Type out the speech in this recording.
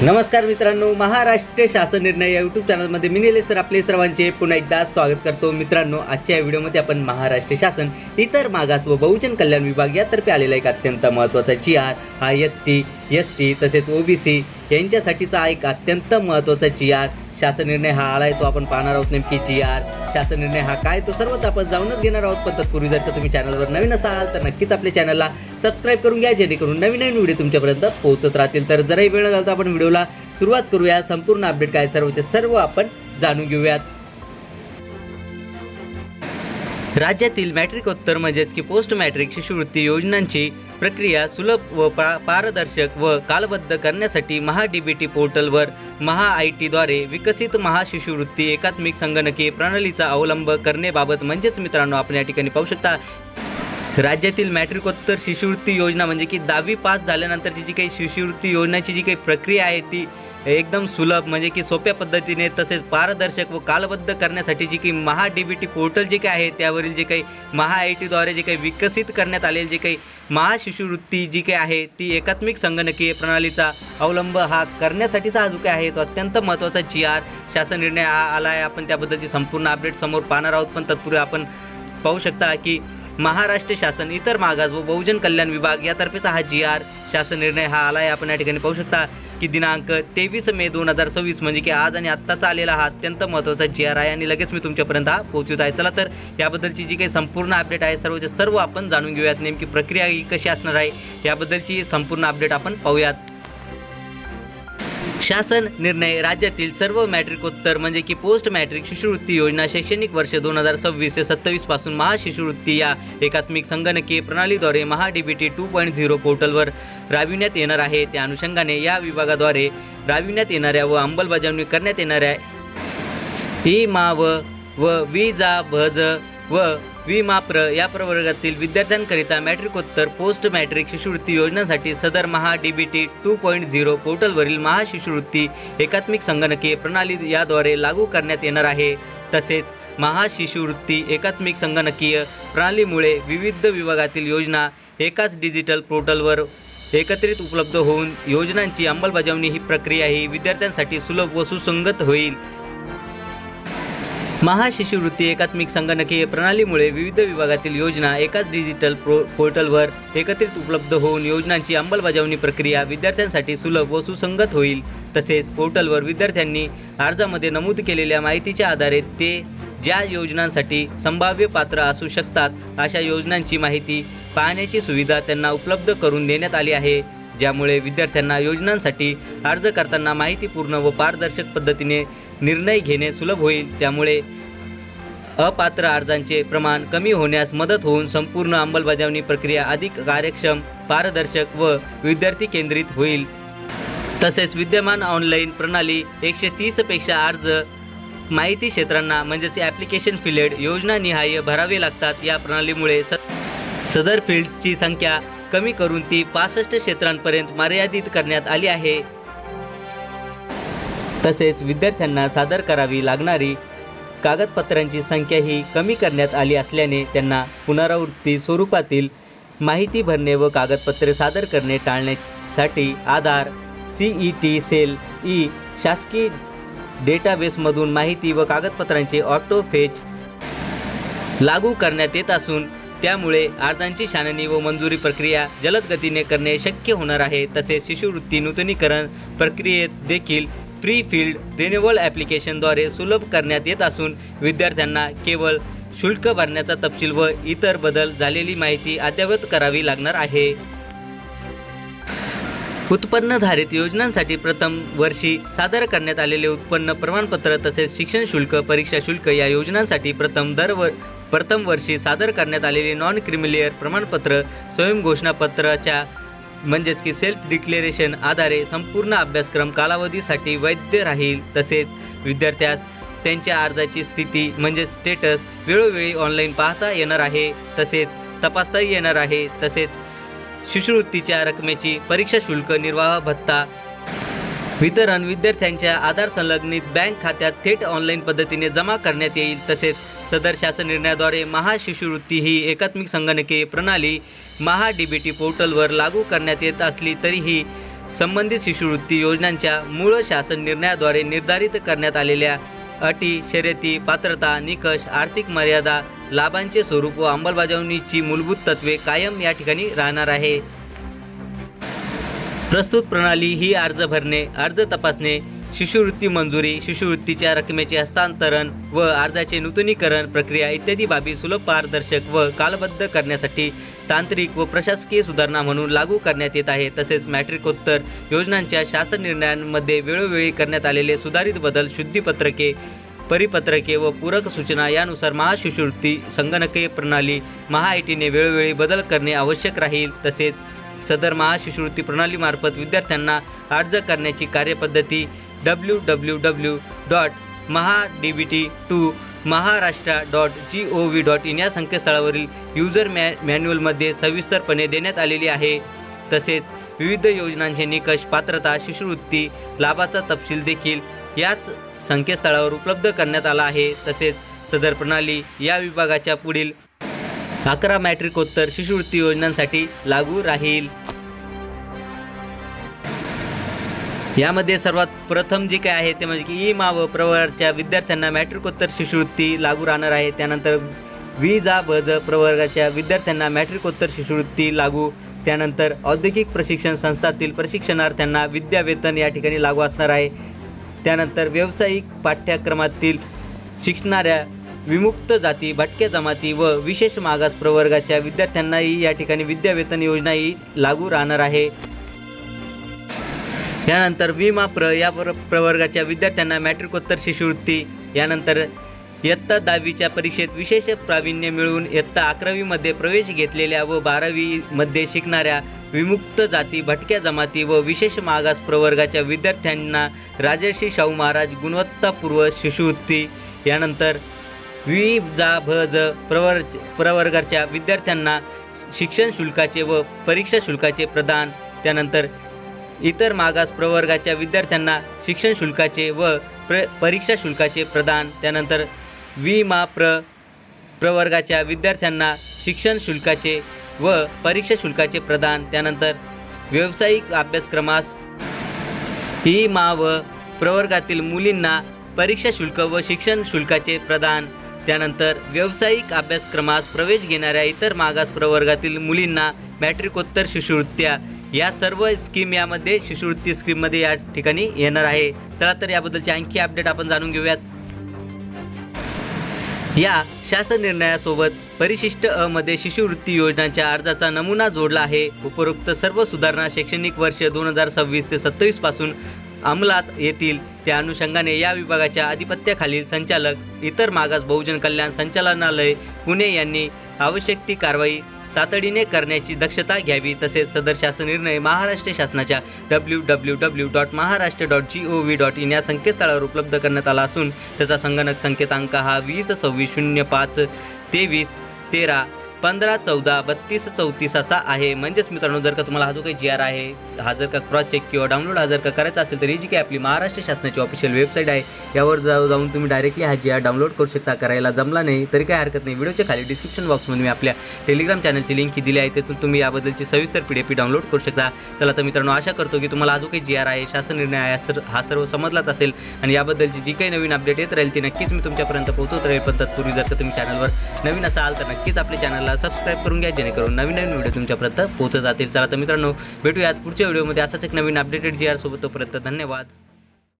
नमस्कार मित्रांनो, महाराष्ट्र शासन निर्णय या यूट्यूब चॅनलमध्ये मी निलेश सर आपले सर्वांचे पुन्हा एकदा स्वागत करतो। मित्रांनो, आजच्या या व्हिडिओमध्ये आपण महाराष्ट्र शासन इतर मागास व बहुजन कल्याण विभाग यातर्फे आलेला एक अत्यंत महत्त्वाचा GR हा ST तसेच OBC यांच्यासाठीचा एक अत्यंत महत्त्वाचा GR शासन निर्णय हा आलाय, तो आपण पाहणार आहोत। नेमकी GR शासन निर्णय हा काय तो सर्वच आपण जाणूनच घेणार आहोत। पण तत्पूर्वी जर तुम्ही चॅनलवर नवीन असाल तर नक्कीच आपल्या चॅनलला सबस्क्राइब करून घ्या, जेणेकरून नवीन व्हिडिओ तुमच्यापर्यंत पोहोचत राहतील। तर जराही वेळ घालता आपण व्हिडिओला सुरुवात करूया। संपूर्ण अपडेट काय सर्वचे सर्व आपण जाणून घेऊयात। राज्यातील मॅट्रिकोत्तर म्हणजेच की पोस्ट मॅट्रिक शिष्यवृत्ती योजनांची प्रक्रिया सुलभ व पारदर्शक व कालबद्ध करण्यासाठी महा-DBT पोर्टलवर महा-IT द्वारे विकसित महा-शिष्यवृत्ती एकात्मिक संगणकीय प्रणालीचा अवलंब करण्याबाबत म्हणजेच मित्रांनो, आपण या ठिकाणी पाहू शकता राज्यातील मॅट्रिकोत्तर शिष्यवृत्ती योजना म्हणजे की 10वी पास झाल्यानंतरची जी काही शिष्यवृत्ती योजनेची जी काही प्रक्रिया आहे ती एकदम सुलभ म्हणजे की सोप्या पद्धतीने तसेच पारदर्शक व कालबद्ध करण्यासाठी जी काही महा-DBT पोर्टल जे काही आहे त्यावरील जे काही महा-IT द्वारे जे काही विकसित करण्यात आलेली जी काही महाशिष्यवृत्ती जी काही आहे ती एकात्मिक संगणकीय प्रणालीचा अवलंब हा करण्यासाठीचा हा जो काही आहे तो अत्यंत महत्त्वाचा GR शासन निर्णय आला आहे। आपण त्याबद्दलची संपूर्ण अपडेट समोर पाहणार आहोत। पण तत्पूर्वी आपण पाहू शकता की महाराष्ट्र शासन इतर मागास व बहुजन कल्याण विभाग यातर्फेचा हा GR शासन निर्णय हा आला आहे। आपण या ठिकाणी पाहू शकता की दिनांक 23 मे 2026 म्हणजे की आज आणि आत्ताचा आलेला हा अत्यंत महत्त्वाचा GR आहे आणि लगेच मी तुमच्यापर्यंत हा पोहोचवत आहे। चला तर याबद्दलची जी काही संपूर्ण अपडेट आहे सर्वचे सर्व आपण जाणून घेऊयात। नेमकी प्रक्रिया ही कशी असणार आहे याबद्दलची संपूर्ण अपडेट आपण पाहूयात। शासन निर्णय राज्यातील सर्व मॅट्रिकोत्तर म्हणजे की पोस्ट मॅट्रिक शिष्यवृत्ती योजना शैक्षणिक वर्ष 2026 ते 27 पासून महाशिष्यवृत्ती या एकात्मिक संगणकीय प्रणालीद्वारे महा-DBT 2.0 पोर्टलवर राबविण्यात येणार आहे। त्या अनुषंगाने या विभागाद्वारे राबविण्यात येणाऱ्या व अंमलबजावणी करण्यात येणाऱ्या इ-माव व वी-जा-भज व वी-मा-प्र या प्रवर्गातील विद्यार्थ्यांकरिता मॅट्रिकोत्तर पोस्ट मॅट्रिक शिष्यवृत्ती योजनांसाठी सदर महा-DBT 2.0 पोर्टलवरील महाशिष्यवृत्ती एकात्मिक संगणकीय प्रणाली याद्वारे लागू करण्यात येणार आहे। तसेच महाशिष्यवृत्ती एकात्मिक संगणकीय प्रणालीमुळे विविध विभागातील योजना एकाच डिजिटल पोर्टलवर एकत्रित उपलब्ध होऊन योजनांची अंमलबजावणी ही प्रक्रिया ही विद्यार्थ्यांसाठी सुलभ व सुसंगत होईल। महाशिष्यवृत्ती एकात्मिक संगणकीय प्रणालीमुळे विविध विभागातील योजना एकाच डिजिटल पोर्टलवर एकत्रित उपलब्ध होऊन योजनांची अंमलबजावणी प्रक्रिया विद्यार्थ्यांसाठी सुलभ व सुसंगत होईल। तसेच पोर्टलवर विद्यार्थ्यांनी अर्जामध्ये नमूद केलेल्या माहितीच्या आधारे ते ज्या योजनांसाठी संभाव्य पात्र असू शकतात अशा योजनांची माहिती पाहण्याची सुविधा त्यांना उपलब्ध करून देण्यात आली आहे, ज्यामुळे विद्यार्थ्यांना योजनांसाठी अर्ज करताना माहितीपूर्ण व पारदर्शक पद्धतीने निर्णय घेणे सुलभ होईल। त्यामुळे अपात्र अर्जांचे प्रमाण कमी होण्यास मदत होऊन संपूर्ण अंमलबजावणी प्रक्रिया अधिक कार्यक्षम, पारदर्शक व विद्यार्थी केंद्रित होईल। तसेच विद्यमान ऑनलाईन प्रणाली 130 पेक्षा अर्ज माहिती क्षेत्रांना म्हणजेच ॲप्लिकेशन फिलेड योजनानिहाय भरावे लागतात। या प्रणालीमुळे सदर फील्ड्सची संख्या कमी करून ती 65 क्षेत्रांपर्यंत मर्यादित करण्यात आली आहे। तसेच विद्यार्थ्यांना सादर करावी लागणारी कागदपत्रांची संख्याही कमी करण्यात आली असल्याने त्यांना पुनरावृत्ती स्वरूपातील माहिती भरणे व कागदपत्रे सादर करणे टाळण्यासाठी आधार, CET सेल शासकीय डेटाबेसमधून माहिती व कागदपत्रांचे ऑटो फेच लागू करण्यात येत असून त्यामुळे अर्जांची छाननी व मंजुरी प्रक्रिया जलद गतीने करणे शक्य होणार आहे। तसेच शिष्यवृत्ती नूतनीकरण प्रक्रियेत देखील प्री फील्ड रिन्युअल ॲप्लिकेशनद्वारे सुलभ करण्यात येत असून विद्यार्थ्यांना केवळ शुल्क भरण्याचा तपशील व इतर बदल झालेली माहिती अद्ययावत करावी लागणार आहे। उत्पन्नधारित योजनांसाठी प्रथम वर्षी सादर करण्यात आलेले उत्पन्न प्रमाणपत्र तसेच शिक्षण शुल्क, परीक्षा शुल्क या योजनांसाठी प्रथम वर्षी सादर करण्यात आलेले नॉन क्रिमिलियर प्रमाणपत्र स्वयंघोषणापत्राच्या म्हणजेच की सेल्फ डिक्लेरेशन आधारे संपूर्ण अभ्यासक्रम कालावधीसाठी वैध राहील। तसेच विद्यार्थ्यास त्यांच्या अर्जाची स्थिती म्हणजे स्टेटस वेळोवेळी ऑनलाईन पाहता येणार आहे, तसेच तपासता येणार आहे। तसेच शिष्यवृत्तीच्या रकमेची परीक्षा शुल्क, निर्वाह भत्ता वितरण विद्यार्थ्यांच्या आधार संलग्नित बँक खात्यात थेट ऑनलाईन पद्धतीने जमा करण्यात येईल। तसेच सदर शासन निर्णयाद्वारे महाशिष्यवृत्ती ही एकात्मिक संगणकीय प्रणाली महा-DBT पोर्टलवर लागू करण्यात येत असली तरीही संबंधित शिष्यवृत्ती योजनांच्या मूळ शासन निर्णयाद्वारे निर्धारित करण्यात आलेल्या अटी, शर्यती, पात्रता, निकष, आर्थिक मर्यादा, लाभांचे स्वरूप व अंमलबजावणीची मूलभूत तत्त्वे कायम या ठिकाणी राहणार आहे. प्रस्तुत प्रणाली ही अर्ज भरणे, अर्ज तपासणे, शिष्यवृत्ती मंजुरी, शिष्यवृत्तीच्या रकमेचे हस्तांतरण व अर्जाचे नूतनीकरण प्रक्रिया इत्यादी बाबी सुलभ, पारदर्शक व कालबद्ध करण्यासाठी तांत्रिक व प्रशासकीय सुधारणा म्हणून लागू करण्यात येत आहे. तसेच मॅट्रिकोत्तर योजनांच्या शासन निर्णयांमध्ये वेळोवेळी करण्यात आलेले सुधारित बदल, शुद्धीपत्रके, परिपत्रके व पूरक सूचना यानुसार महाशिष्यवृत्ती संगणकीय प्रणाली MHA-ITने वेळोवेळी बदल करणे आवश्यक राहील. तसेच सदर महाशिष्यवृत्ती प्रणालीमार्फत विद्यार्थ्यांना अर्ज करण्याची कार्यपद्धती www.mahadbt2maharashtra.gov.in या संकेतस्थळावरील युजर मॅन्युअलमध्ये सविस्तरपणे देण्यात आलेली आहे. तसेच विविध योजनांचे निकष, पात्रता, शिष्यवृत्ती लाभाचा तपशील देखील याच संकेतस्थळावर उपलब्ध करण्यात आला आहे. तसेच सदर प्रणाली या विभागाच्या पुढील 11 मॅट्रिकोत्तर शिष्यवृत्ती योजनांसाठी लागू राहील. यामध्ये सर्वात प्रथम जे काय आहे ते म्हणजे की इ-मा व प्रवर्गाच्या विद्यार्थ्यांना मॅट्रिकोत्तर शिष्यवृत्ती लागू राहणार आहे. त्यानंतर वी-जा-ब-ज प्रवर्गाच्या विद्यार्थ्यांना मॅट्रिकोत्तर शिष्यवृत्ती लागू. त्यानंतर औद्योगिक प्रशिक्षण संस्थातील प्रशिक्षणार्थ्यांना विद्यावेतन या ठिकाणी लागू असणार आहे. त्यानंतर व्यावसायिक पाठ्यक्रमातील शिकणाऱ्या विमुक्त जाती, भटक्या जमाती व विशेष मागास प्रवर्गाच्या विद्यार्थ्यांनाही या ठिकाणी विद्यावेतन योजना ही लागू राहणार आहे. यानंतर वी-मा-प्र या प्रवर्गाच्या विद्यार्थ्यांना मॅट्रिकोत्तर शिष्यवृत्ती. यानंतर इयत्ता 10वीच्या परीक्षेत विशेष प्रावीण्य मिळवून इयत्ता 11वीमध्ये प्रवेश घेतलेल्या व 12वीमध्ये शिकणाऱ्या विमुक्त जाती, भटक्या जमाती व विशेष मागास प्रवर्गाच्या विद्यार्थ्यांना राजर्षी शाहू महाराज गुणवत्तापूर्व शिष्यवृत्ती. यानंतर वी-जा-भ-ज प्रवर्गाच्या विद्यार्थ्यांना शिक्षण शुल्काचे व परीक्षा शुल्काचे प्रदान. त्यानंतर इतर मागास प्रवर्गाच्या विद्यार्थ्यांना शिक्षण शुल्काचे व परीक्षा शुल्काचे प्रदान. त्यानंतर वी-मा-प्र प्रवर्गाच्या विद्यार्थ्यांना शिक्षण शुल्काचे व परीक्षा शुल्काचे प्रदान. त्यानंतर व्यावसायिक अभ्यासक्रमास इ-मा व प्रवर्गातील मुलींना परीक्षा शुल्क व शिक्षण शुल्काचे प्रदान. त्यानंतर व्यावसायिक अभ्यासक्रमास प्रवेश घेणाऱ्या इतर मागास प्रवर्गातील मुलींना मॅट्रिकोत्तर शिष्यवृत्त्या. या सर्व स्कीम यामध्ये शिष्यवृत्ती स्कीममध्ये या ठिकाणी येणार आहे. चला तर याबद्दलची आणखी अपडेट आपण जाणून घेऊयात. या शासन निर्णयासोबत परिशिष्ट अ मध्ये शिष्यवृत्ती योजनांच्या अर्जाचा नमुना जोडला आहे. उपरोक्त सर्व सुधारणा शैक्षणिक वर्ष 2026 ते 27 पासून अंमलात येतील. त्या अनुषंगाने या विभागाच्या आधिपत्याखालील संचालक इतर मागास बहुजन कल्याण संचालनालय पुणे यांनी आवश्यक ती कारवाई तातडीने करण्याची दक्षता घ्यावी. तसेच सदर शासन निर्णय महाराष्ट्र शासनाच्या www.maharashtra.gov.in या संकेतस्थळावर उपलब्ध करण्यात आला असून त्याचा संगणक संकेतांक हा 2026051315143234 असा आहे. म्हणजेच मित्रांनो, जर का तुम्हाला हा जो काही GR आहे हा जर का क्रॉस चेक किंवा डाउनलोड हा जर का करायचा असेल तर ही जी काही आपली महाराष्ट्र शासनाची ऑफिशियल वेबसाईट आहे यावर जाऊन तुम्ही डायरेक्टली हा GR डाउनलोड करू शकता. करायला जमला नाही तरी काही हरकत नाही. व्हिडिओच्या खाली डिस्क्रिप्शन बॉक्समध्ये मी आपल्या टेलिग्राम चॅनलची लिंक दिली आहे, तिथून तुम्ही याबद्दलची सविस्तर PDF डाउनलोड करू शकता. चला तर मित्रांनो, आशा करतो की तुम्हाला हा जो काही GR आहे, शासन निर्णय आहे हा सर्व समजलाच असेल आणि याबद्दलची जी काही नवीन अपडेट येत राहील ती नक्कीच मी तुमच्यापर्यंत पोहोचवत राहील. पण तत्पूर्वी जर का तुम्ही चॅनलवर नवीन असाल तर नक्कीच आपल्या चॅनलला सबस्क्राईब करून घ्या, जेणेकरून नवीन नवीन व्हिडिओ तुमच्यापर्यंत पोहोचत जातील. चला तर मित्रांनो, भेटूयात पुढच्या व्हिडिओमध्ये असाच एक नवीन अपडेटेड GR सोबत. तोपर्यंत धन्यवाद.